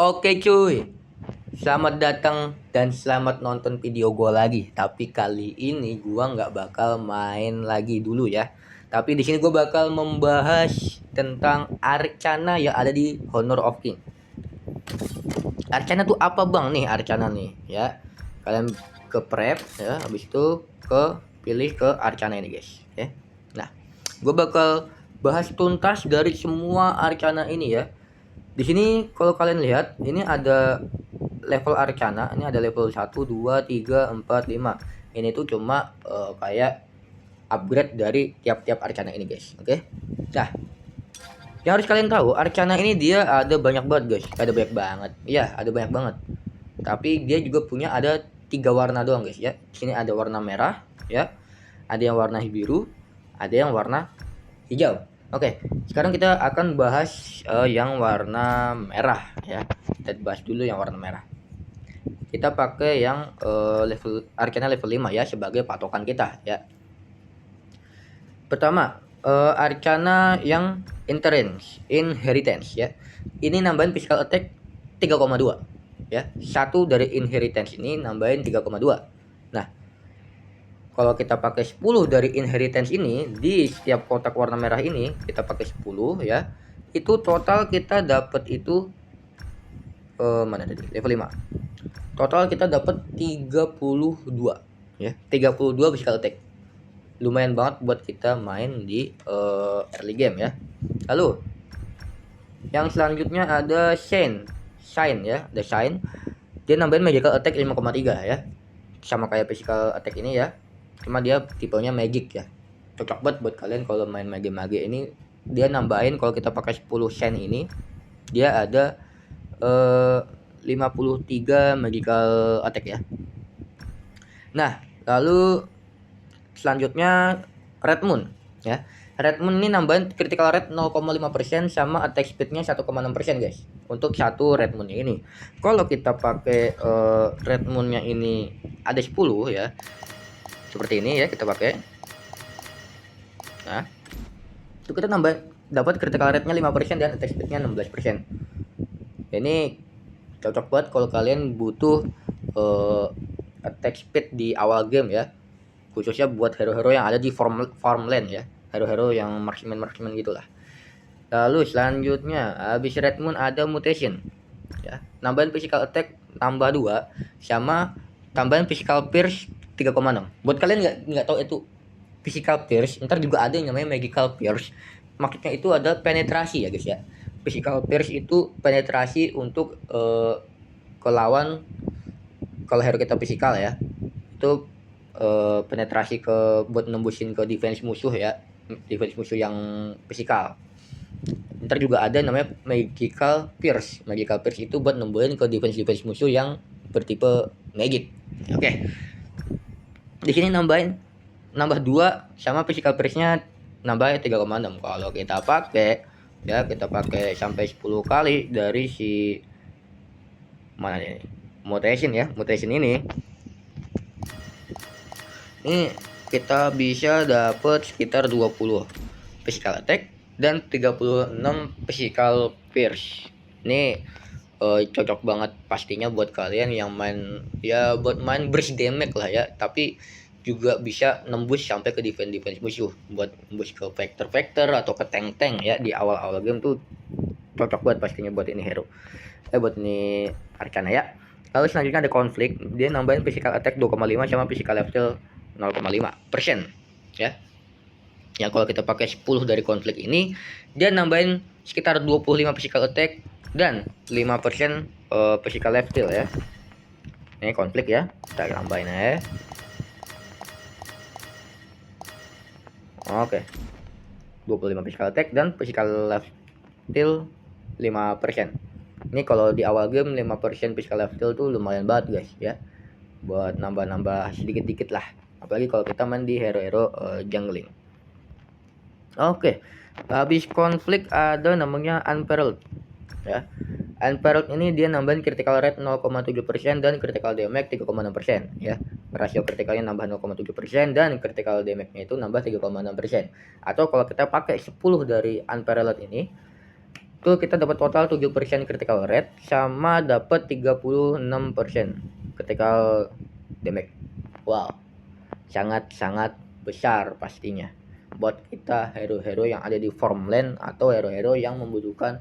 Oke cuy, selamat datang dan selamat nonton video gue lagi. Tapi kali ini gue nggak bakal main lagi dulu ya. Tapi di sini gue bakal membahas tentang Arcana yang ada di Honor of King. Arcana tuh apa bang nih Arcana nih ya? Kalian ke prep ya, habis itu pilih ke Arcana ini guys. Ya. Nah, gue bakal bahas tuntas dari semua Arcana ini ya. Di sini kalau kalian lihat, ini ada level Arcana, ini ada level 1, 2, 3, 4, 5. Ini tuh cuma kayak upgrade dari tiap-tiap Arcana ini, guys. Oke. Nah, yang harus kalian tahu, Arcana ini dia ada banyak banget, guys. Ada banyak banget. Iya, ada banyak banget. Tapi dia juga punya ada 3 warna doang, guys ya. Di sini ada warna merah, ya. Ada yang warna biru, ada yang warna hijau. Oke, sekarang kita akan bahas yang warna merah ya. Kita bahas dulu yang warna merah. Kita pakai yang level Arcana level 5 ya sebagai patokan kita ya. Pertama, Arcana yang Inheritance ya. Ini nambahin physical attack 3,2 ya. Satu dari Inheritance ini nambahin 3,2. Nah, kalau kita pakai 10 dari Inheritance ini di setiap kotak warna merah ini kita pakai 10 ya, itu total kita dapat itu mana tadi level 5, total kita dapat 32 ya, 32 physical attack. Lumayan banget buat kita main di early game ya. Lalu yang selanjutnya ada Shine ya, ada Shine. Dia nambahin magical attack 5,3 ya, sama kayak physical attack ini ya, cuma dia tipenya magic ya. Cocok banget buat kalian kalau main mage-mage ini. Dia nambahin kalau kita pakai 10 Shine ini, dia ada 53 magical attack ya. Nah, lalu selanjutnya Red Moon ya. Red Moon ini nambahin critical rate 0,5% sama attack speednya 1,6% guys. Untuk satu Red Moon ini. Kalau kita pakai Red Moonnya ini ada 10 ya. Seperti ini ya kita pakai. Nah, itu kita dapat critical rate-nya 5% dan attack speed-nya 16%. Ini cocok banget kalau kalian butuh attack speed di awal game ya. Khususnya buat hero-hero yang ada di farmland ya. Hero-hero yang marksman gitulah. Lalu selanjutnya habis Red Moon ada Mutation ya. Nambahin physical attack tambah 2 sama tambahin physical pierce 3,6. Buat kalian nggak tahu itu physical pierce, ntar juga ada yang namanya magical pierce. Maksudnya itu ada penetrasi ya guys ya. Physical pierce itu penetrasi untuk ke lawan. Kalau hero kita physical ya, itu penetrasi buat nembusin ke defense musuh ya, defense musuh yang physical. Ntar juga ada namanya magical pierce. Magical pierce itu buat nembusin ke defense musuh yang bertipe magic. Oke. Di sini nambah 2 sama physical pierce-nya nambah 3,6. Kalau kita pakai ya, kita pakai sampai 10 kali dari si mana ini? Mutation ya. Mutation ini kita bisa dapat sekitar 20 physical attack dan 36 physical pierce. Ini cocok banget pastinya buat kalian yang main ya, buat main burst damage lah ya, tapi juga bisa nembus sampai ke defense musuh, buat nembus ke vector atau ke tank ya di awal game tuh cocok banget pastinya buat ini hero. Buat ini Arcana ya. Lalu selanjutnya ada konflik, dia nambahin physical attack 2,5 sama physical level 0,5% ya. Yang kalau kita pakai 10 dari konflik ini, dia nambahin sekitar 25 physical attack dan 5% physical level ya. Ini konflik ya, kita tambahin ya. Oke. 25 physical attack dan physical level 5%. Ini kalau di awal game 5% physical level tuh lumayan banget guys ya. Buat nambah sedikit-dikit lah. Apalagi kalau kita main di hero-hero jungling. Oke. Habis konflik ada namanya Unparalleled ya. Unparalleled ini dia nambahin critical rate 0,7% dan critical damage 3,6% ya. Rasio kritikalnya nambah 0,7% dan critical damage-nya itu nambah 3,6%. Atau kalau kita pakai 10 dari Unparalleled ini, Tuh kita dapat total 7% critical rate sama dapat 36% critical damage. Wow, sangat-sangat besar pastinya buat kita hero-hero yang ada di farmland atau hero-hero yang membutuhkan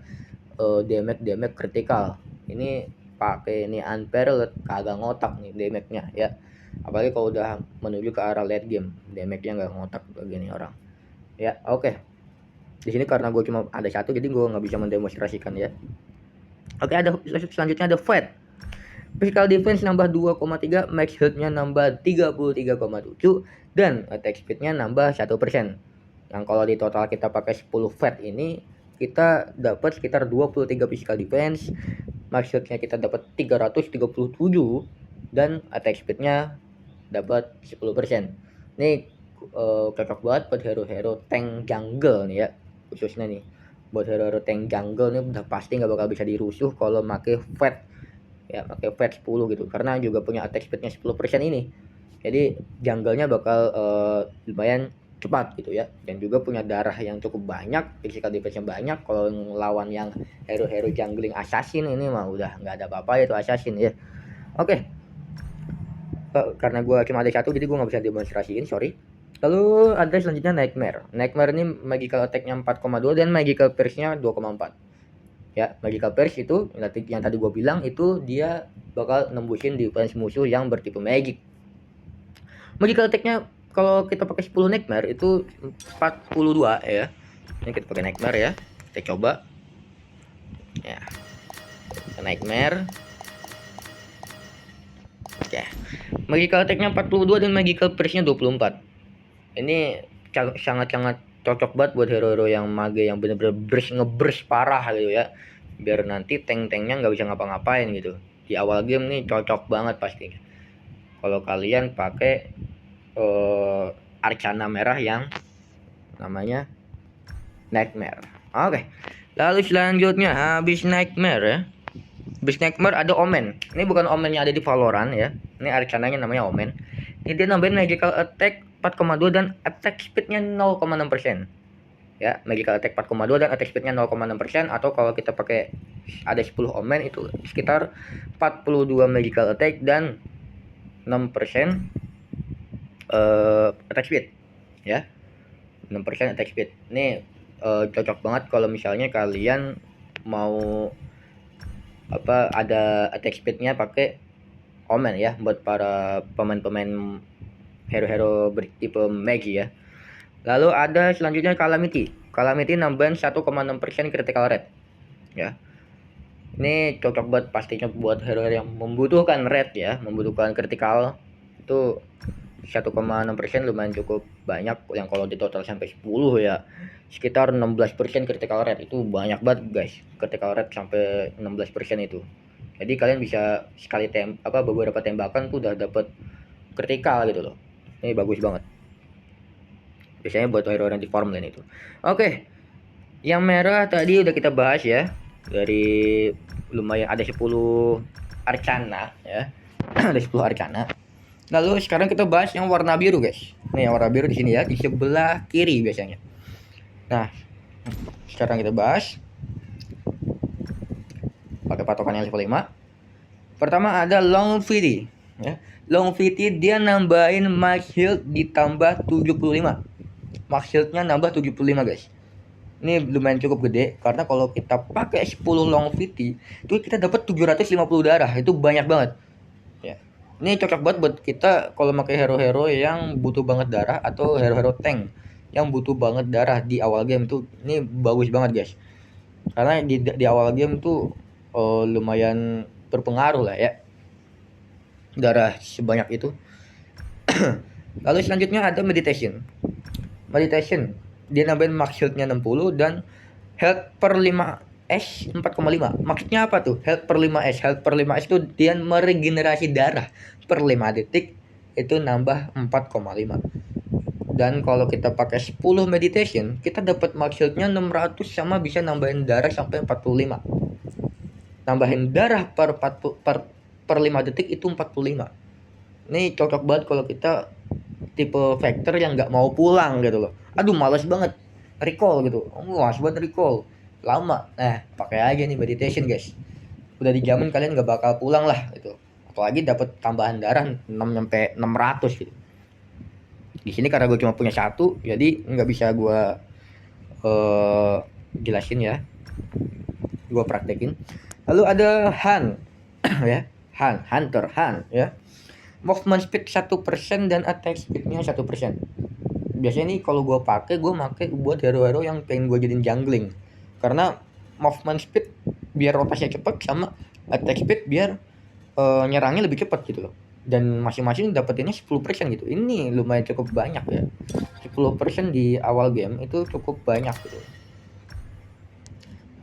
damage critical. Ini pakai ini unparalleled kagak ngotak nih damage-nya ya. Apalagi kalau udah menuju ke arah late game, damage-nya nggak ngotak begini orang. Ya, oke. Di sini karena gue cuma ada satu jadi gue nggak bisa mendemonstrasikan ya. Oke, ada selanjutnya ada fight. Physical defense nambah 2,3, max health-nya nambah 33,7 dan attack speed-nya nambah 1%. Yang kalau di total kita pakai 10 fight ini kita dapat sekitar 23 physical defense, max health-nya kita dapat 337 dan attack speed-nya dapat 10%. Ini cocok banget buat hero-hero tank jungle nih ya, khususnya nih buat hero-hero tank jungle nih udah pasti nggak bakal bisa dirusuh kalau pakai fat ya, pakai fat 10 gitu, karena juga punya attack speednya 10% ini, jadi jungle-nya bakal lumayan cepat gitu ya, dan juga punya darah yang cukup banyak, physical defense-nya banyak. Kalau lawan yang hero-hero jungling assassin ini mah udah nggak ada apa-apa itu assassin ya. Oke. Karena gue cuma ada satu jadi gue nggak bisa demonstrasiin, sorry. Lalu ada selanjutnya Nightmare. Nightmare ini magical attack-nya 4,2 dan magical pierce-nya 2,4. Ya, magical pierce itu yang tadi gue bilang itu dia bakal nembusin defense musuh yang bertipe magic. Magical attack-nya kalau kita pakai 10 Nightmare itu 42 ya. Ini kita pakai Nightmare ya. Kita coba. Ya. Nightmare. Ya. Magical attack-nya 42 dan magical pierce-nya 24. Ini sangat-sangat cocok banget buat hero-hero yang mage yang bener-bener ngeburst parah gitu ya, biar nanti tank-tanknya nggak bisa ngapa-ngapain gitu di awal game. Nih cocok banget pasti kalau kalian pakai Arcana merah yang namanya Nightmare. Oke. Lalu selanjutnya habis Nightmare ya, habis Nightmare ada Omen. Ini bukan Omen yang ada di Valorant ya, ini Arcananya namanya Omen. Ini dia nambahin magical attack 4,2 dan attack speednya 0,6%. Ya, magical attack 4,2 dan attack speednya 0,6%, atau kalau kita pakai ada 10 omen itu sekitar 42 magical attack dan 6% attack speed. Ya. 6% attack speed. Ini cocok banget kalau misalnya kalian mau ada attack speednya pakai omen ya, buat para pemain-pemain hero-hero bertipe magi ya. Lalu ada selanjutnya Calamity. Calamity nambahin 1,6% critical rate. Ya. Ini cocok banget pastinya buat hero-hero yang membutuhkan rate ya, membutuhkan critical. Itu 1,6% lumayan cukup banyak, yang kalau di total sampai 10 ya sekitar 16% critical rate. Itu banyak banget guys, critical rate sampai 16% itu. Jadi kalian bisa sekali beberapa tembakan tuh udah dapet critical gitu loh. Ini bagus banget. Biasanya buat hero-hero di farmland itu. Oke. Yang merah tadi udah kita bahas ya. Dari lumayan ada 10 Arcana ya. Ada 10 Arcana. Lalu sekarang kita bahas yang warna biru, guys. Nih yang warna biru di sini ya, di sebelah kiri biasanya. Nah, sekarang kita bahas pakai patokan yang level 5. Pertama ada Longevity ya. Longevity dia nambahin max health ditambah 75. Max health-nya nambah 75 guys. Ini lumayan cukup gede karena kalau kita pakai 10 Longevity itu kita dapat 750 darah. Itu banyak banget. Ya. Ini cocok banget buat kita kalau pakai hero-hero yang butuh banget darah atau hero-hero tank yang butuh banget darah di awal game tuh. Ini bagus banget guys. Karena di awal game tuh lumayan berpengaruh lah ya, darah sebanyak itu. Lalu selanjutnya ada meditation. Meditation dia nambahin max health-nya 60 dan health per 5S 4,5. Maksudnya apa tuh? Health per 5S. Health per 5S itu dia meregenerasi darah per 5 detik itu nambah 4,5. Dan kalau kita pakai 10 meditation, kita dapat max health-nya 600 sama bisa nambahin darah sampai 45. Nambahin darah per 5 detik itu 45. Ini cocok banget kalau kita tipe Vector yang nggak mau pulang gitu loh. Aduh males banget recall gitu. Males banget recall. lama. Nah, pakai aja nih meditation guys. Udah dijamin kalian gak bakal pulang lah gitu. Apalagi dapat tambahan darah 6 sampai 600 gitu. Di sini karena gue cuma punya satu, jadi nggak bisa gue jelasin ya. Gue praktekin. Lalu ada Han ya. Hunter ya. Movement speed 1% dan attack speednya 1%. Biasanya nih kalau gue pakai buat hero-hero yang pengen gue jadiin jungling. Karena movement speed biar rotasinya cepet, sama attack speed biar nyerangnya lebih cepat gitu loh. Dan masing-masing dapetinnya 10% gitu. Ini lumayan cukup banyak ya. 10% di awal game itu cukup banyak gitu.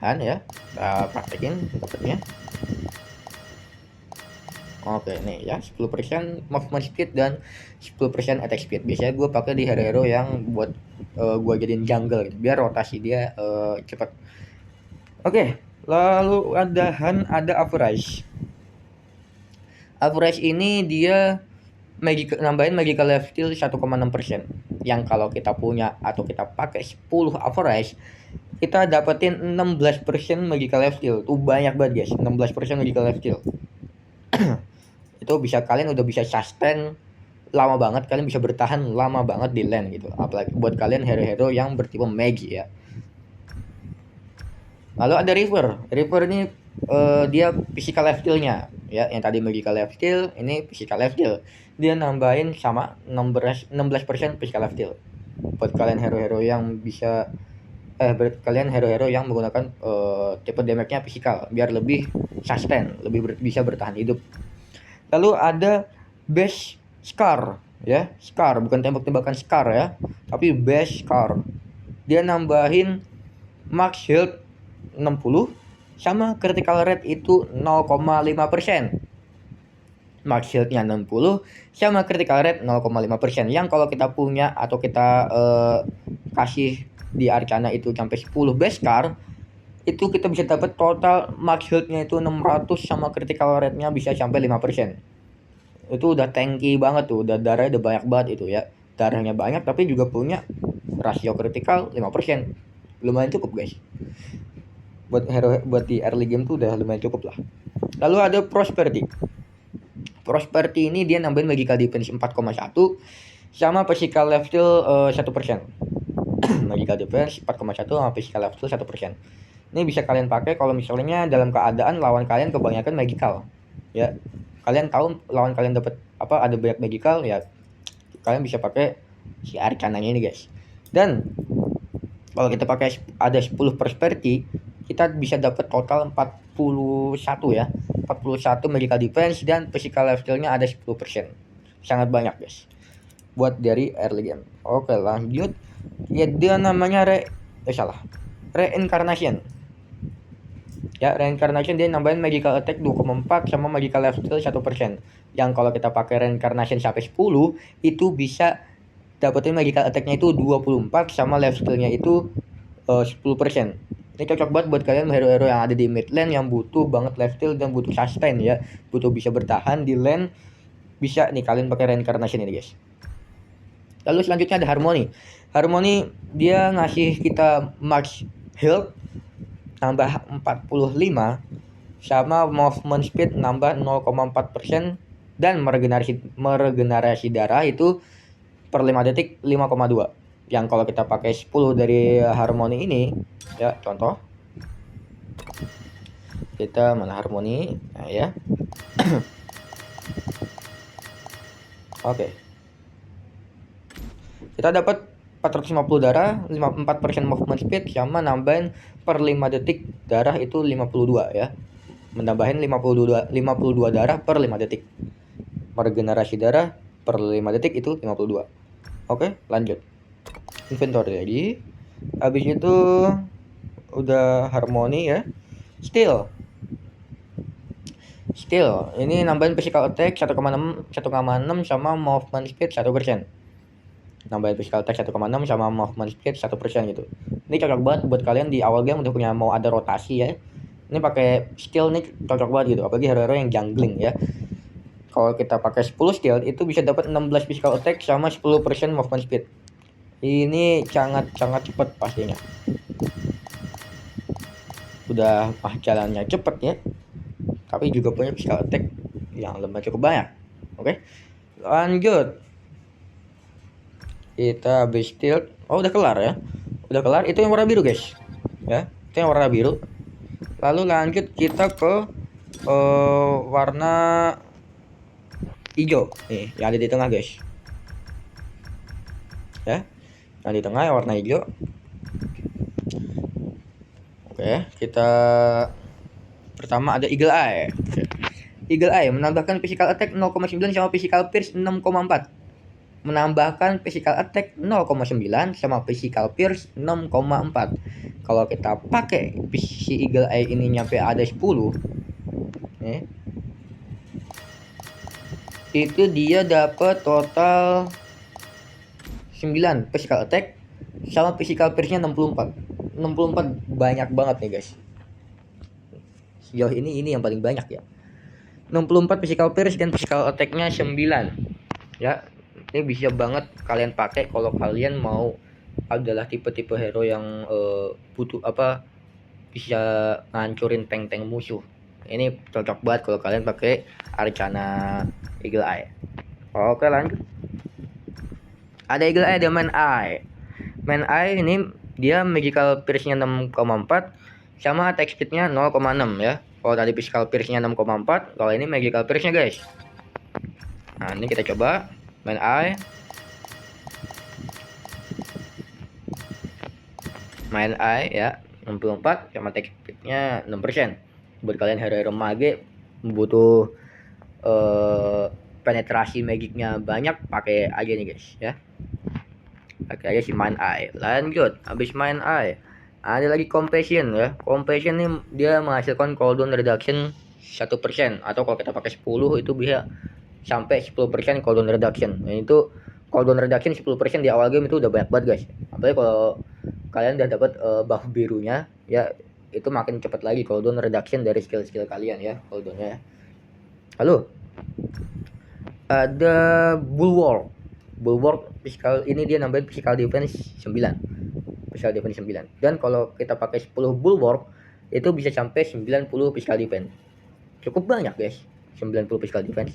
Han ya, kita praktekin dapetnya. Oke nih ya, 10% movement speed dan 10% attack speed. Biasanya gue pakai di hero-hero yang buat gue jadiin jungle gitu, biar rotasi dia cepat. Oke, lalu ada Han, ada Average. Average ini dia nambahin magical life steal 1,6%. Yang kalau kita punya atau kita pakai 10 average, kita dapetin 16% magical life steal. Tuh banyak banget guys, 16% magical life steal. Itu bisa kalian udah bisa sustain lama banget, kalian bisa bertahan lama banget di lane gitu. Apalagi buat kalian hero-hero yang bertipe magi ya. Lalu ada River ini dia physical life steal-nya ya, yang tadi magical life steal, ini physical life steal. Dia nambahin sama 16% physical life steal. Buat kalian hero-hero yang bisa kalian hero-hero yang menggunakan tipe damage-nya physical biar lebih sustain, lebih bisa bertahan hidup. Lalu ada base Scar ya, Scar bukan tembak-tembakan Scar ya, tapi base Scar. Dia nambahin max health 60 sama critical rate itu 0,5%. Max health-nya 60 sama critical rate 0,5%. Yang kalau kita punya atau kita kasih di Arcana itu sampai 10 base Scar, itu kita bisa dapat total max health-nya itu 600 sama critical rate-nya bisa sampai 5%. Itu udah tanky banget tuh, udah darahnya udah banyak banget itu ya. Darahnya banyak tapi juga punya rasio critical 5%. Lumayan cukup guys. Buat di early game tuh udah lumayan cukup lah. Lalu ada Prosperity. Prosperity ini dia nambahin magical defense 4,1 sama physical life steal 1%. Magical defense 4,1 sama physical life steal 1%. Ini bisa kalian pakai kalau misalnya dalam keadaan lawan kalian kebanyakan magical. Ya. Kalian tahu lawan kalian dapat apa, ada banyak magical ya. Kalian bisa pakai si Arcana-nya ini guys. Dan kalau kita pakai ada 10 prosperity, kita bisa dapat total 41 ya. 41 magical defense dan physical life steal-nya ada 10%. Sangat banyak guys. Buat dari early game. Oke, lanjut. Ya dia namanya Reincarnation. Ya, Reincarnation dia nambahin magical attack 2,4 sama magical life steal 1%. Yang kalau kita pakai Reincarnation sampai 10, itu bisa dapetin magical attack-nya itu 24 sama life steal-nya itu 10%. Ini cocok banget buat kalian hero-hero yang ada di mid lane yang butuh banget life steal dan butuh sustain ya. Butuh bisa bertahan di lane. Bisa nih kalian pakai Reincarnation ini guys. Lalu selanjutnya ada Harmony. Harmony dia ngasih kita max health nambah 45 sama movement speed nambah 0,4% dan meregenerasi darah itu per 5 detik 5,2. Yang kalau kita pakai 10 dari Harmony ini ya, contoh kita mana Harmony nah, ya. Oke. Kita dapat 450 darah, 4% movement speed sama nambahin per 5 detik darah itu 52 ya. Menambahin 52 darah per 5 detik. Meregenerasi darah per 5 detik itu 52. Oke, lanjut. Inventory lagi. Habis itu udah Harmony ya. Steel ini nambahin physical attack 1,6 sama movement speed 1%. Nambahin physical attack 1,6 sama movement speed 1% gitu. Ini cocok banget buat kalian di awal game udah punya mau ada rotasi ya. Ini pakai skill nih cocok banget gitu, apalagi hero-hero yang jungling ya. Kalau kita pakai 10 skill itu bisa dapat 16 physical attack sama 10% movement speed. Ini sangat cepat pastinya. udah jalannya cepet ya, tapi juga punya physical attack yang lemah cukup banyak. Oke, lanjut. Kita habis tilt. Oh, udah kelar ya. Udah kelar. Itu yang warna biru, guys. Ya, itu yang warna biru. Lalu lanjut kita ke warna hijau. Nih, yang ada di tengah, guys. Ya. Yang di tengah yang warna hijau. Oke, kita pertama ada Eagle Eye. Eagle Eye menambahkan physical attack 0,9 sama physical pierce 6,4. Menambahkan physical attack 0,9 sama physical pierce 6,4. Kalau kita pakai si Eagle Eye ini nyampe ada 10, itu dia dapat total 9 physical attack sama physical pierce-nya 64. 64 banyak banget nih, guys. Sejauh ini yang paling banyak ya. 64 physical pierce dan physical attack-nya 9. Ya, ini bisa banget kalian pakai kalau kalian mau adalah tipe-tipe hero yang butuh bisa ngancurin tank-tank musuh. Ini cocok banget kalau kalian pakai Arcana Eagle Eye. Oke, lanjut. Ada Eagle Eye, ada Man Eye. Man Eye ini dia magical pierce-nya 6,4 sama attack speed-nya 0,6 ya. Kalau tadi physical pierce-nya 6,4, kalau ini magical pierce-nya, guys. Nah, ini kita coba Man Eye. Man Eye ya, 64 sama attack speed-nya 6%. Buat kalian hero-hero mage butuh penetrasi magicnya banyak, pakai aja nih, guys ya. Pakai aja si Man Eye. Lanjut, habis Man Eye ada lagi Compassion ya. Compassion nih dia menghasilkan cooldown reduction 1%, atau kalau kita pakai 10 itu bisa sampai 10% cooldown reduction. Nah, itu cooldown reduction 10% di awal game itu udah banyak banget, guys. Apalagi kalau kalian udah dapat buff birunya ya, itu makin cepat lagi cooldown reduction dari skill-skill kalian ya, cooldownnya. Lalu ada Bulwark. Bulwark physical ini dia nambahin physical defense 9. Physical defense 9. Dan kalau kita pakai 10 Bulwark itu bisa sampai 90 physical defense. Cukup banyak, guys. 90 physical defense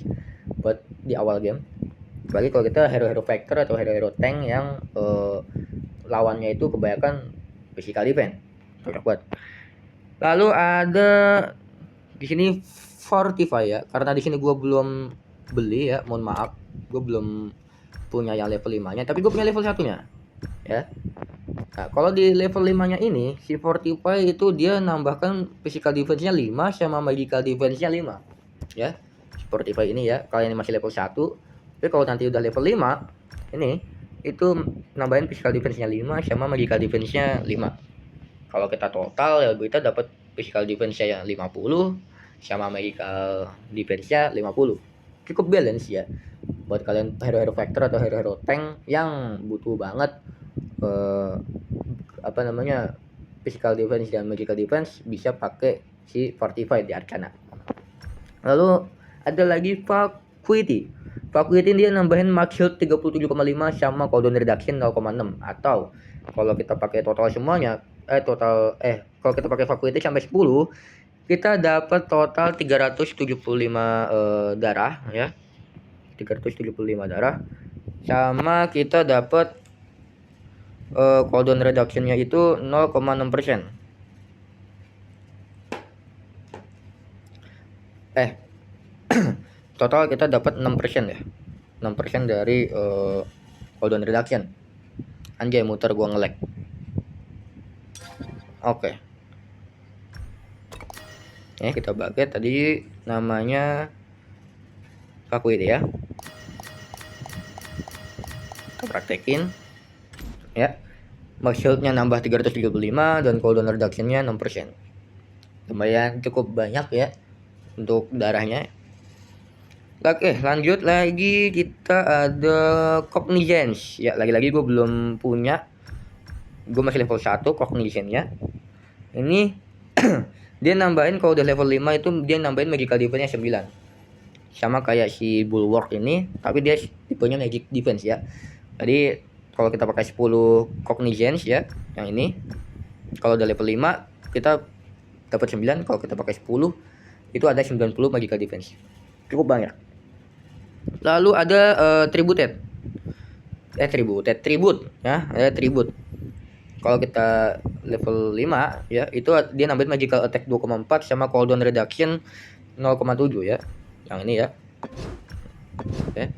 buat di awal game. Bagi kalau kita hero-hero factor atau hero-hero tank yang lawannya itu kebanyakan physical defense. Cocok buat. Lalu ada di sini Fortify ya. Karena di sini gua belum beli ya, mohon maaf. Gua belum punya yang level 5-nya, tapi gue punya level 1-nya ya. Nah, kalau di level 5-nya ini si Fortify itu dia nambahkan physical defense-nya 5 sama magical defense-nya 5 ya. Si Fortify ini ya, kalian masih level 1, tapi kalau nanti udah level 5 ini itu nambahin physical defense-nya 5 sama magical defense-nya 5. Kalau kita total ya kita dapat physical defense-nya yang 50 sama magical defense-nya 50. Cukup balance ya buat kalian hero-hero factor atau hero-hero tank yang butuh banget physical defense dan magical defense, bisa pakai si Fortify di Arcana. Lalu ada lagi Vacuity. Vacuity dia nambahin max shield 37,5 sama cooldown reduction 0,6, atau kalau kita pakai total semuanya kalau kita pakai Vacuity sampai 10 kita dapat total 375 darah ya. 375 darah, sama kita dapat cooldown reduction-nya itu 0,6%. Total kita dapat 6% ya. 6% dari cooldown reduction. Anjay, muter gua nge-lag. Oke. Kita pakai tadi namanya Vacuity ya. Kita praktekin ya. Max shield-nya nambah 375 dan cooldown reduction-nya 6%. Lumayan cukup banyak ya untuk darahnya. Oke, lanjut lagi kita ada Cognizance ya. Lagi-lagi gue belum punya. Gue masih level 1 Cognizance-nya. Ini dia nambahin, kalau udah level 5 itu dia nambahin magical defense-nya 9. Sama kayak si Bulwark ini, tapi dia tipenya magic defense ya. Jadi kalau kita pakai 10 Cognizance ya, yang ini kalau udah level 5 kita dapat 9, kalau kita pakai 10 itu ada 90 magical defense. Cukup banyak. Lalu ada tribute ya, ada tribute. Kalau kita level 5 ya, itu dia nambahin magical attack 2,4 sama cooldown reduction 0,7 ya. Yang ini ya. Oke.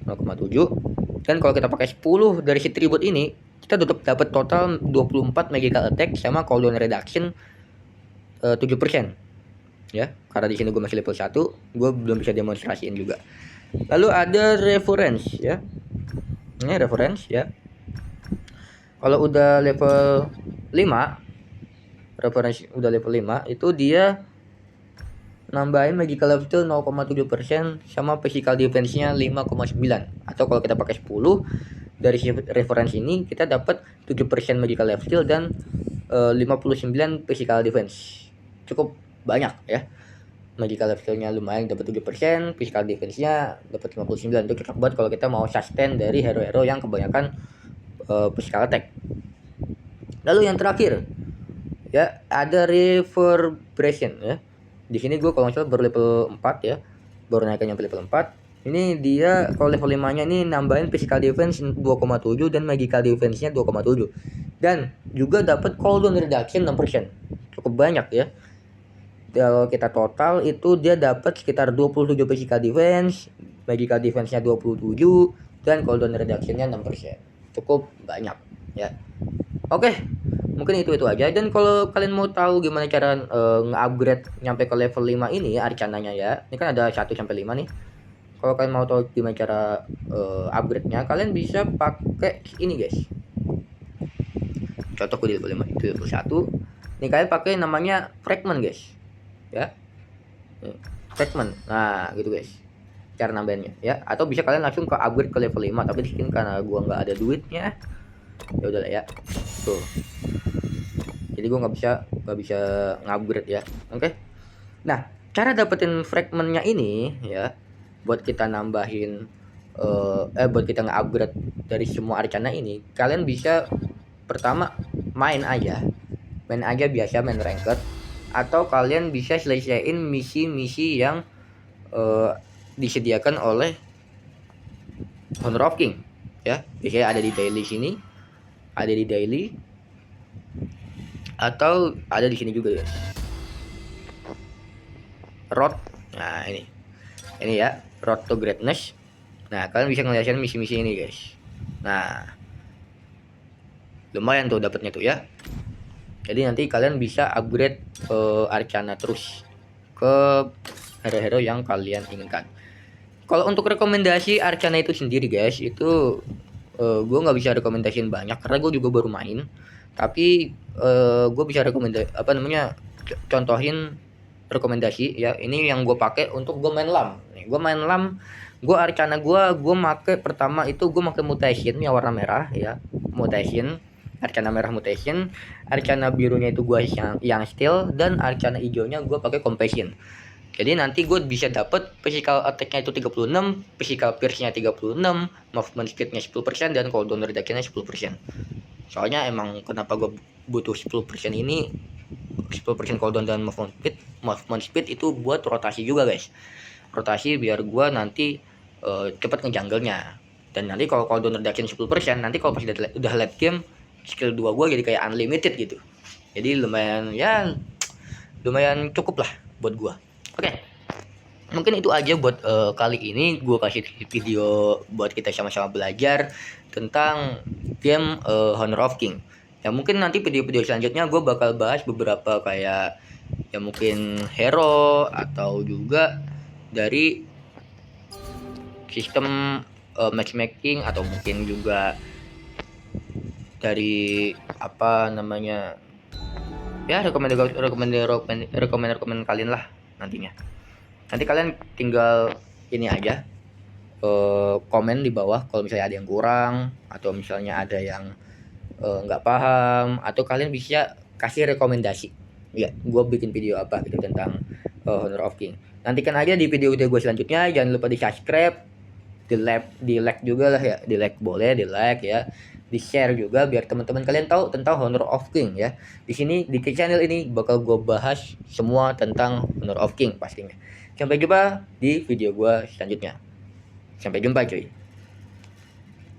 0,7. Dan kalau kita pakai 10 dari si tribute ini, kita tetap dapat total 24 magical attack sama cooldown reduction 7%. Ya, karena di sini gue masih level 1, gue belum bisa demonstrasiin juga. Lalu ada reference ya. Ini reference ya. Kalau udah level 5, reference udah level 5, itu dia nambahin magical level 0,7% sama physical defense-nya 5,9. Atau kalau kita pakai 10 dari reference ini, kita dapat 7% magical level dan 59 physical defense. Cukup banyak ya. Magical levelnya lumayan, dapat 7%, physical defense-nya dapat 59. Itu cocok banget kalau kita mau sustain dari hero-hero yang kebanyakan physical attack. Lalu yang terakhir ya, ada reverberation ya. Di sini gue kalau nggak salah baru level 4 ya, baru naikkan nyampe level 4. Ini dia kalau level 5 nya ini nambahin physical defense 2,7 dan magical defense nya 2,7, dan juga dapat cooldown reduction 6%. Cukup banyak ya. Kalau kita total itu dia dapat sekitar 27 physical defense, magical defense nya 27, dan cooldown reduction nya 6%. Cukup banyak ya. Oke, mungkin itu aja. Dan kalau kalian mau tahu gimana cara nge-upgrade nyampe ke level 5 ini arcananya ya, ini kan ada 1 sampai 5 nih. Kalau kalian mau tahu gimana cara upgrade-nya, kalian bisa pakai ini guys. Contoh di level 5 itu level 1. Ini kalian pakai namanya fragment guys. Ya. Fragment. Nah, gitu guys. Cara nambahinnya ya, atau bisa kalian langsung ke upgrade ke level 5, tapi di sini karena gua nggak ada duitnya ya udahlah ya tuh, jadi gua nggak bisa ngupgrade ya. Oke. Nah, cara dapetin fragmentnya ini ya, buat kita nambahin buat kita nge-upgrade dari semua arcana ini, kalian bisa pertama main aja biasa, main ranked, atau kalian bisa selesaiin misi-misi yang disediakan oleh Honor of King ya. Biasanya ada di daily sini, ada di daily, atau ada di sini juga guys. Road. Nah, ini ya, Road to Greatness. Nah, kalian bisa ngeliatin misi-misi ini guys. Nah, lumayan tuh dapatnya tuh ya. Jadi nanti kalian bisa upgrade arcana terus ke hero-hero yang kalian inginkan. Kalau untuk rekomendasi arcana itu sendiri guys, itu gue nggak bisa rekomendasiin banyak karena gue juga baru main. Tapi gue bisa contohin rekomendasi ya. Ini yang gue pakai untuk gue main lam. Gue main lam, gue arcana gue make pertama itu gue make mutation yang warna merah ya, mutation, arcana merah mutation, arcana birunya itu gue yang steel, dan arcana hijaunya gue pakai compassion. Jadi nanti gue bisa dapat physical attack-nya itu 36, physical pierce-nya 36, movement speed-nya 10%, dan cooldown reduction-nya 10%. Soalnya emang kenapa gue butuh 10% ini, 10% cooldown dan movement speed itu buat rotasi juga guys. Rotasi biar gue nanti cepat nge-jungle-nya. Dan nanti kalau cooldown reduction 10%, nanti kalau pas udah late game, skill 2 gue jadi kayak unlimited gitu. Jadi lumayan cukup lah buat gue. Oke, mungkin itu aja buat kali ini. Gue kasih video buat kita sama-sama belajar tentang game Honor of King. Ya mungkin nanti video-video selanjutnya gue bakal bahas beberapa kayak ya mungkin hero, atau juga dari sistem matchmaking, atau mungkin juga dari apa namanya ya, rekomend kalian lah nantinya. Nanti kalian tinggal ini aja komen di bawah kalau misalnya ada yang kurang, atau misalnya ada yang nggak paham, atau kalian bisa kasih rekomendasi ya gue bikin video apa gitu tentang Honor of King. Nantikan aja di video-video gue selanjutnya. Jangan lupa di subscribe, di like juga lah ya, di like boleh, di like ya, di-share juga biar teman-teman kalian tahu tentang Honor of King ya. Di sini di channel ini bakal gue bahas semua tentang Honor of King pastinya. Sampai jumpa di video gue selanjutnya. Sampai jumpa cuy.